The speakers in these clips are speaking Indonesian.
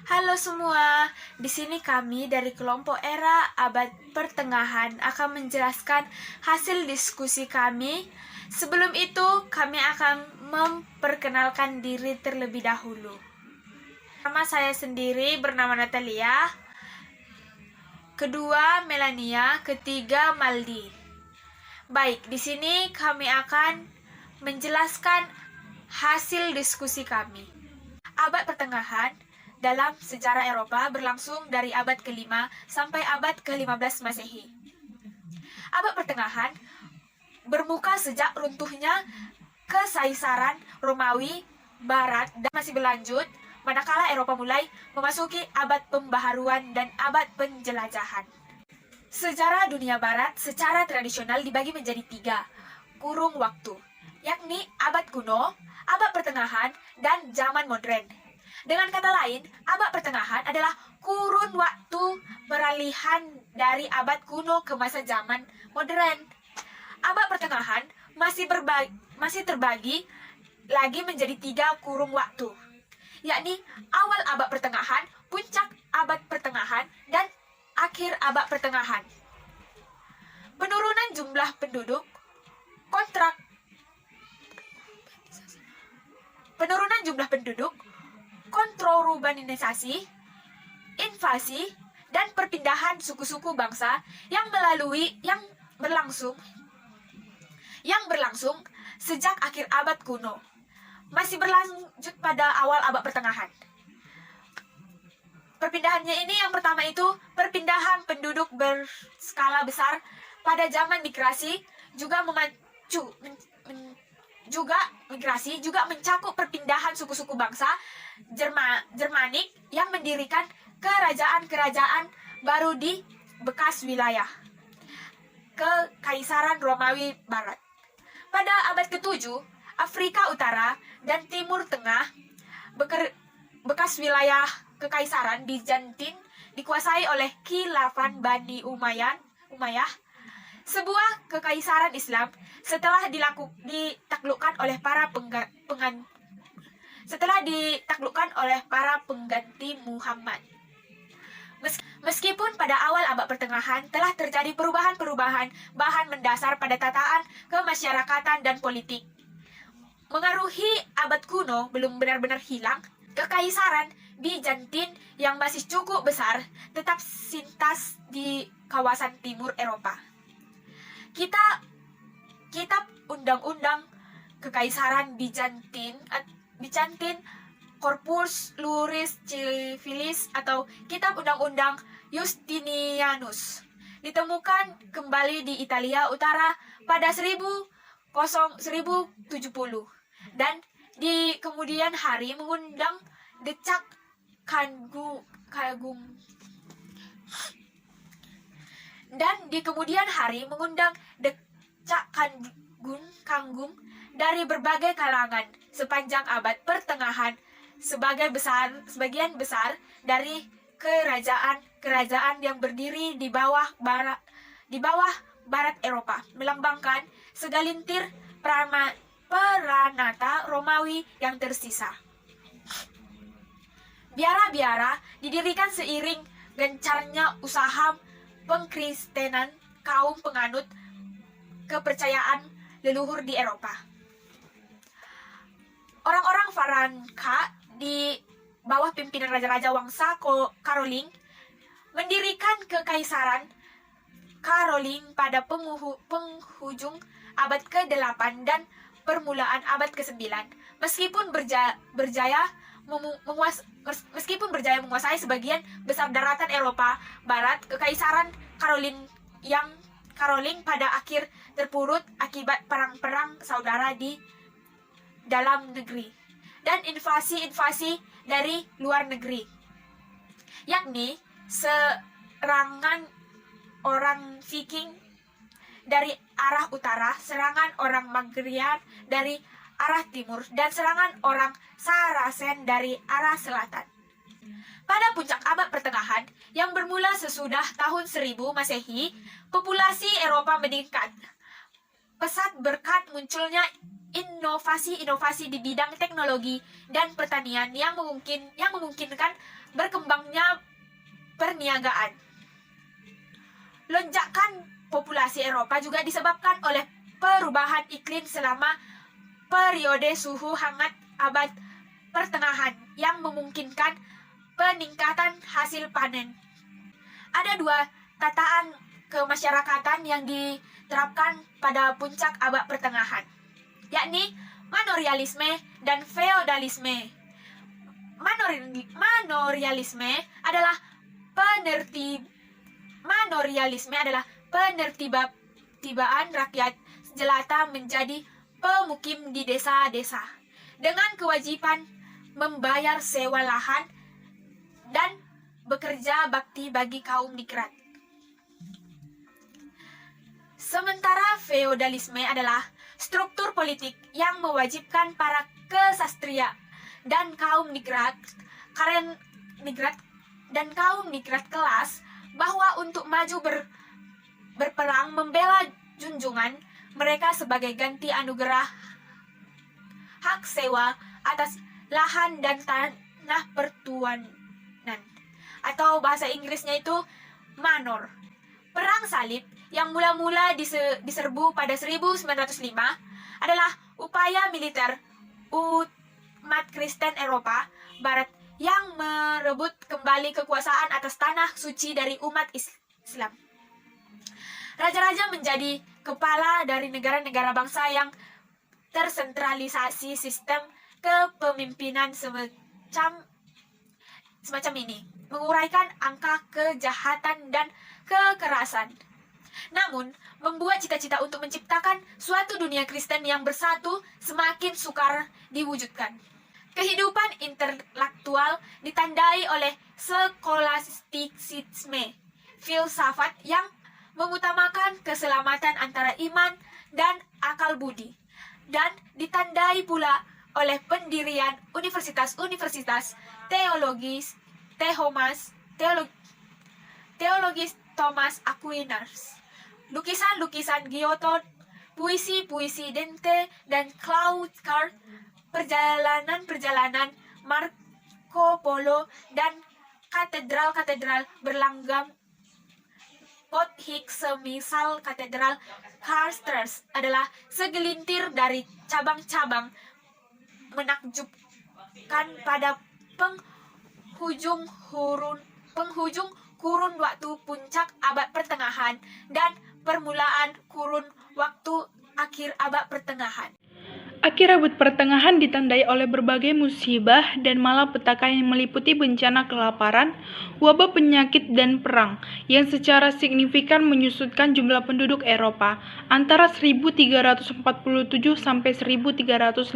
Halo semua, di sini kami dari kelompok Era Abad Pertengahan akan menjelaskan hasil diskusi kami. Sebelum itu, kami akan memperkenalkan diri terlebih dahulu. Nama saya sendiri bernama Natalia, kedua Melania, ketiga Maldi. Baik, di sini kami akan menjelaskan hasil diskusi kami. Abad Pertengahan dalam sejarah Eropa berlangsung dari abad ke-5 sampai abad ke-15 Masehi. Abad Pertengahan bermuka sejak runtuhnya Kekaisaran Romawi Barat dan masih berlanjut manakala Eropa mulai memasuki abad pembaharuan dan abad penjelajahan. Sejarah dunia barat secara tradisional dibagi menjadi 3 kurung waktu, yakni abad kuno, abad pertengahan, dan zaman modern. Dengan kata lain, abad pertengahan adalah kurun waktu peralihan dari abad kuno ke masa zaman modern. Abad pertengahan masih terbagi lagi menjadi 3 kurung waktu, yakni awal abad pertengahan, puncak abad pertengahan, dan akhir abad pertengahan. Penurunan jumlah penduduk, kontrourbanisasi, invasi, dan perpindahan suku-suku bangsa yang berlangsung sejak akhir abad kuno masih berlanjut pada awal abad pertengahan. Perpindahannya ini yang pertama itu perpindahan penduduk berskala besar pada zaman migrasi juga mencakup perpindahan suku-suku bangsa Jermanik yang mendirikan kerajaan-kerajaan baru di bekas wilayah Kekaisaran Romawi Barat. Pada abad ke-7, Afrika Utara dan Timur Tengah bekas wilayah Kekaisaran Bizantin dikuasai oleh Khilafah Bani Umayyah, sebuah kekaisaran Islam setelah ditaklukkan oleh para pengganti Muhammad. Meskipun pada awal abad pertengahan telah terjadi perubahan-perubahan bahan mendasar pada tataan kemasyarakatan dan politik, mengaruhi abad kuno belum benar-benar hilang. Kekaisaran Bizantin yang masih cukup besar tetap sintas di kawasan timur Eropa. Kitab Undang-Undang Kekaisaran Bizantin Corpus Juris Civilis atau Kitab Undang-Undang Justinianus ditemukan kembali di Italia Utara pada 1070 dan di kemudian hari mengundang Decak Kangum dari berbagai kalangan sepanjang abad pertengahan. Sebagian besar dari kerajaan yang berdiri di bawah barat Eropa melambangkan segelintir peranata Romawi yang tersisa. Biara-biara didirikan seiring gencarnya usaha pengkristenan kaum penganut kepercayaan leluhur di Eropa. Orang-orang Franka di bawah pimpinan raja-raja Wangsa Caroling mendirikan kekaisaran Caroling pada penghujung abad ke-8 dan permulaan abad ke-9. Meskipun berjaya menguasai sebagian besar daratan Eropa Barat, kekaisaran Caroling pada akhir terpuruk akibat perang-perang saudara di dalam negeri dan invasi-invasi dari luar negeri, yakni serangan orang Viking dari arah utara, serangan orang Magrian dari arah timur, dan serangan orang Saracen dari arah selatan. Pada puncak abad pertengahan yang bermula sesudah tahun 1000 Masehi, populasi Eropa meningkat pesat berkat munculnya inovasi-inovasi di bidang teknologi dan pertanian yang memungkinkan berkembangnya perniagaan. Lonjakan populasi Eropa juga disebabkan oleh perubahan iklim selama periode suhu hangat abad pertengahan yang memungkinkan peningkatan hasil panen. Ada dua tataan kemasyarakatan yang diterapkan pada puncak abad pertengahan, yakni manorialisme dan feodalisme. Manorialisme adalah penertibaan rakyat jelata menjadi pemukim di desa-desa dengan kewajiban membayar sewa lahan dan bekerja bakti bagi kaum nigrat. Sementara feodalisme adalah struktur politik yang mewajibkan para kesatria dan kaum nigrat kelas bahwa untuk maju berperang membela junjungan mereka sebagai ganti anugerah hak sewa atas lahan dan tanah pertuanan, atau bahasa Inggrisnya itu manor. Perang salib yang mula-mula diserbu pada 1905 adalah upaya militer umat Kristen Eropa Barat yang merebut kembali kekuasaan atas tanah suci dari umat Islam. Raja-raja menjadi kepala dari negara-negara bangsa yang tersentralisasi sistem kepemimpinan semacam ini, menguraikan angka kejahatan dan kekerasan. Namun, membuat cita-cita untuk menciptakan suatu dunia Kristen yang bersatu semakin sukar diwujudkan. Kehidupan intelektual ditandai oleh skolastisisme, filsafat yang mengutamakan keselamatan antara iman dan akal budi, dan ditandai pula oleh pendirian universitas-universitas teologis Thomas Aquinas, lukisan-lukisan Giotto, puisi-puisi Dante dan Claude Cart, perjalanan-perjalanan Marco Polo, dan katedral-katedral berlanggam gotik semisal Katedral Karlsruhe adalah segelintir dari cabang-cabang menakjubkan pada penghujung kurun waktu puncak abad pertengahan dan permulaan kurun waktu akhir abad pertengahan. Akhir abad pertengahan ditandai oleh berbagai musibah dan malapetaka yang meliputi bencana kelaparan, wabah penyakit, dan perang yang secara signifikan menyusutkan jumlah penduduk Eropa antara 1347 sampai 1350.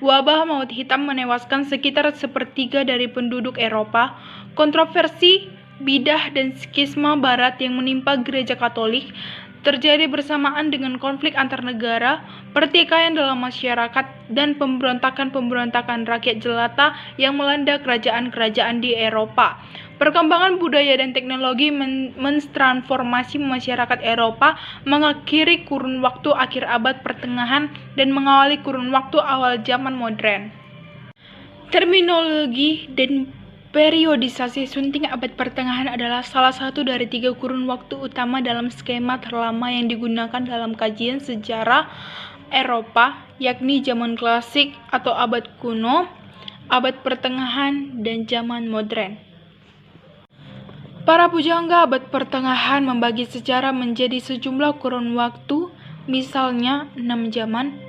Wabah maut hitam menewaskan sekitar sepertiga dari penduduk Eropa. Kontroversi, bidah, dan skisma barat yang menimpa gereja Katolik terjadi bersamaan dengan konflik antar negara, pertikaian dalam masyarakat, dan pemberontakan rakyat jelata yang melanda kerajaan-kerajaan di Eropa. Perkembangan budaya dan teknologi mentransformasi masyarakat Eropa, mengakhiri kurun waktu akhir abad pertengahan dan mengawali kurun waktu awal zaman modern. Terminologi dan periodisasi sunting abad pertengahan adalah salah satu dari 3 kurun waktu utama dalam skema terlama yang digunakan dalam kajian sejarah Eropa, yakni zaman klasik atau abad kuno, abad pertengahan, dan zaman modern. Para pujangga abad pertengahan membagi sejarah menjadi sejumlah kurun waktu, misalnya 6 zaman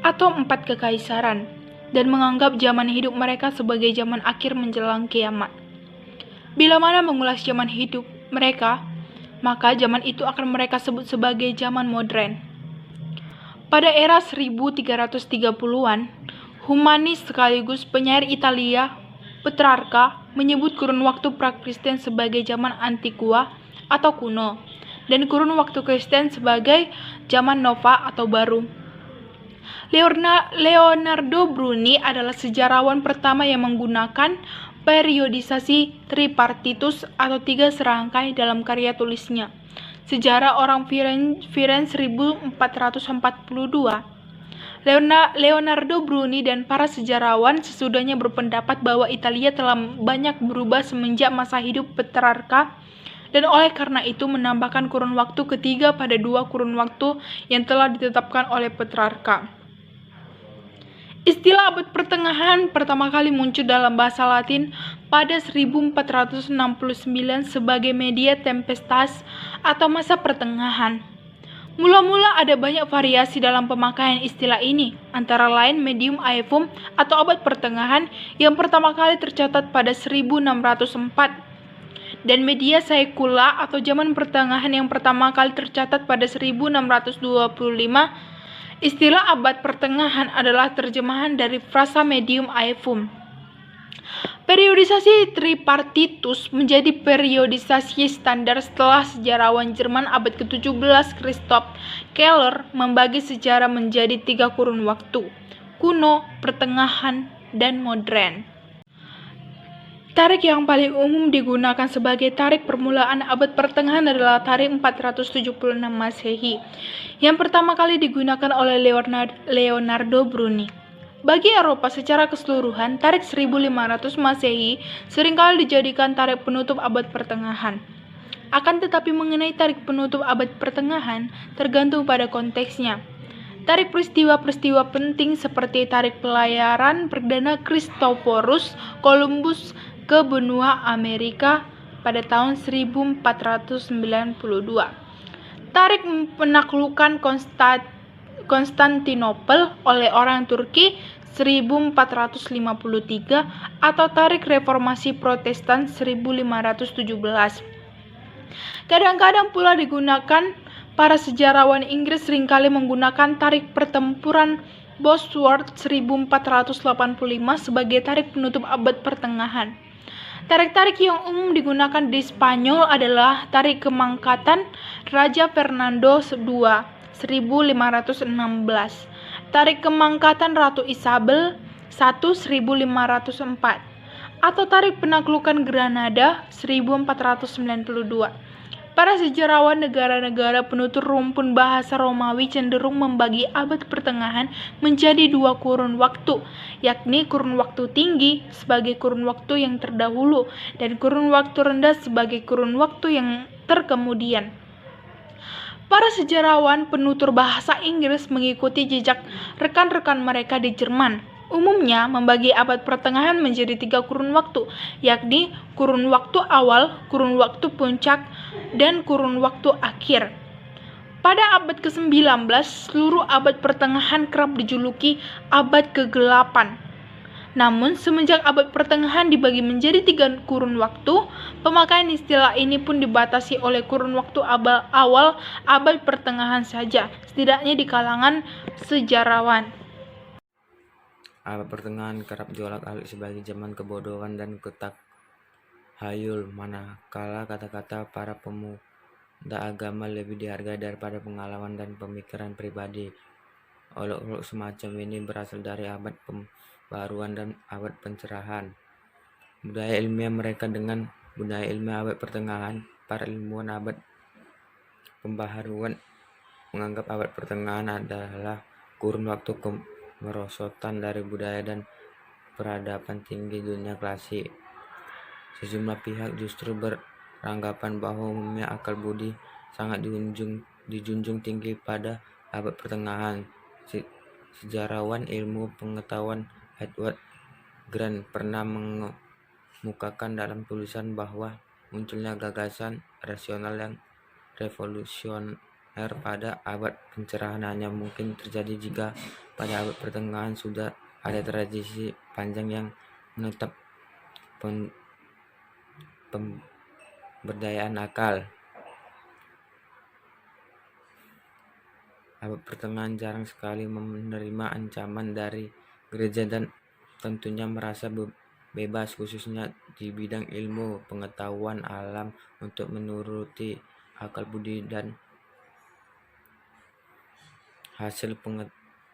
atau 4 kekaisaran, dan menganggap zaman hidup mereka sebagai zaman akhir menjelang kiamat. Bila mana mengulas zaman hidup mereka, maka zaman itu akan mereka sebut sebagai zaman modern. Pada era 1330-an, humanis sekaligus penyair Italia, Petrarca, menyebut kurun waktu pra-Kristen sebagai zaman antiqua atau kuno, dan kurun waktu Kristen sebagai zaman nova atau baru. Leonardo Bruni adalah sejarawan pertama yang menggunakan periodisasi tripartitus atau 3 serangkai dalam karya tulisnya, Sejarah Orang Firenze 1442. Leonardo Bruni dan para sejarawan sesudahnya berpendapat bahwa Italia telah banyak berubah semenjak masa hidup Petrarca, dan oleh karena itu menambahkan kurun waktu ketiga pada dua kurun waktu yang telah ditetapkan oleh Petrarca. Istilah abad pertengahan pertama kali muncul dalam bahasa Latin pada 1469 sebagai media tempestas atau masa pertengahan. Mula-mula ada banyak variasi dalam pemakaian istilah ini, antara lain medium aevum atau abad pertengahan yang pertama kali tercatat pada 1604, dan media saecula atau zaman pertengahan yang pertama kali tercatat pada 1625. Istilah abad pertengahan adalah terjemahan dari frasa medium aevum. Periodisasi tripartitus menjadi periodisasi standar setelah sejarawan Jerman abad ke-17 Christoph Keller membagi sejarah menjadi 3 kurun waktu: kuno, pertengahan, dan modern. Tarik yang paling umum digunakan sebagai tarik permulaan abad pertengahan adalah tarik 476 Masehi, yang pertama kali digunakan oleh Leonardo Bruni. Bagi Eropa secara keseluruhan, tarik 1500 Masehi seringkali dijadikan tarik penutup abad pertengahan. Akan tetapi mengenai tarik penutup abad pertengahan tergantung pada konteksnya. Tarik peristiwa-peristiwa penting seperti tarik pelayaran perdana Christophorus Columbus ke benua Amerika pada tahun 1492. Tarik penaklukan Konstantinopel oleh orang Turki 1453 atau tarik reformasi Protestan 1517. Kadang-kadang pula digunakan para sejarawan Inggris seringkali menggunakan tarik pertempuran Bosworth 1485 sebagai tarik penutup abad pertengahan. Tarik-tarik yang umum digunakan di Spanyol adalah tarik kemangkatan Raja Fernando II 1516, tarik kemangkatan Ratu Isabel I 1504, atau tarik penaklukan Granada 1492. Para sejarawan negara-negara penutur rumpun bahasa Romawi cenderung membagi abad pertengahan menjadi 2 kurun waktu, yakni kurun waktu tinggi sebagai kurun waktu yang terdahulu dan kurun waktu rendah sebagai kurun waktu yang terkemudian. Para sejarawan penutur bahasa Inggris mengikuti jejak rekan-rekan mereka di Jerman, umumnya membagi abad pertengahan menjadi 3 kurun waktu, yakni kurun waktu awal, kurun waktu puncak, dan kurun waktu akhir. Pada abad ke-19, seluruh abad pertengahan kerap dijuluki abad ke-8. Namun, semenjak abad pertengahan dibagi menjadi 3 kurun waktu, pemakaian istilah ini pun dibatasi oleh kurun waktu awal abad pertengahan saja, setidaknya di kalangan sejarawan. Abad pertengahan kerap diolok-alik sebagai zaman kebodohan dan ketakhayul, manakala kata-kata para pemuda agama lebih dihargai daripada pengalaman dan pemikiran pribadi. Olok-olok semacam ini berasal dari abad pembaruan dan abad pencerahan. Budaya ilmiah mereka dengan budaya ilmiah abad pertengahan. Para ilmuwan abad pembaharuan menganggap abad pertengahan adalah kurun waktu kemerosotan dari budaya dan peradaban tinggi dunia klasik. Sejumlah pihak justru beranggapan bahwa umumnya akal budi sangat dijunjung tinggi pada abad pertengahan. Sejarawan ilmu pengetahuan Edward Grant pernah mengemukakan dalam tulisan bahwa munculnya gagasan rasional yang revolusioner pada abad pencerahan hanya mungkin terjadi jika pada abad pertengahan sudah ada tradisi panjang yang menetap pemberdayaan akal. Abad pertengahan jarang sekali menerima ancaman dari gereja dan tentunya merasa bebas khususnya di bidang ilmu pengetahuan alam untuk menuruti akal budi dan hasil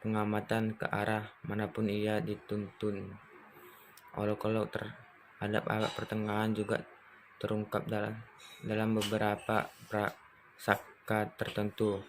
pengamatan ke arah manapun ia dituntun. Olok-olok terhadap abad pertengahan juga terungkap dalam beberapa prasangka tertentu.